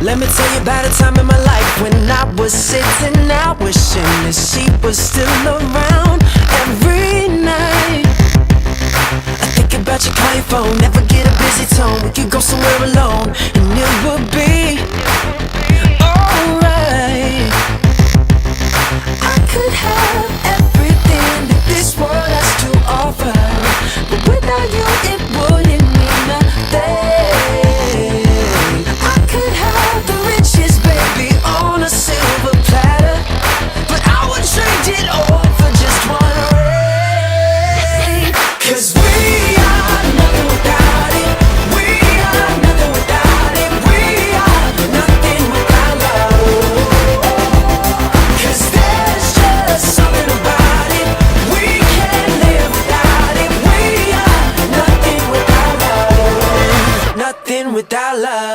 Let me tell you about a time in my life when I was sitting out wishing that she was still around every night. I think about you, call your phone, never get a busy tone. We could go somewhere alone and it would be alright. I could have everything that this world has to offer, but without you it wouldn't mean nothing. I could have the riches, baby, on a silver platter, but I would trade it all for just one ring. 'Cause we are nothing without it. We are nothing without it. We are nothing without love. 'Cause there's just something about it. We can't live without it. We are nothing without love. Nothing without love.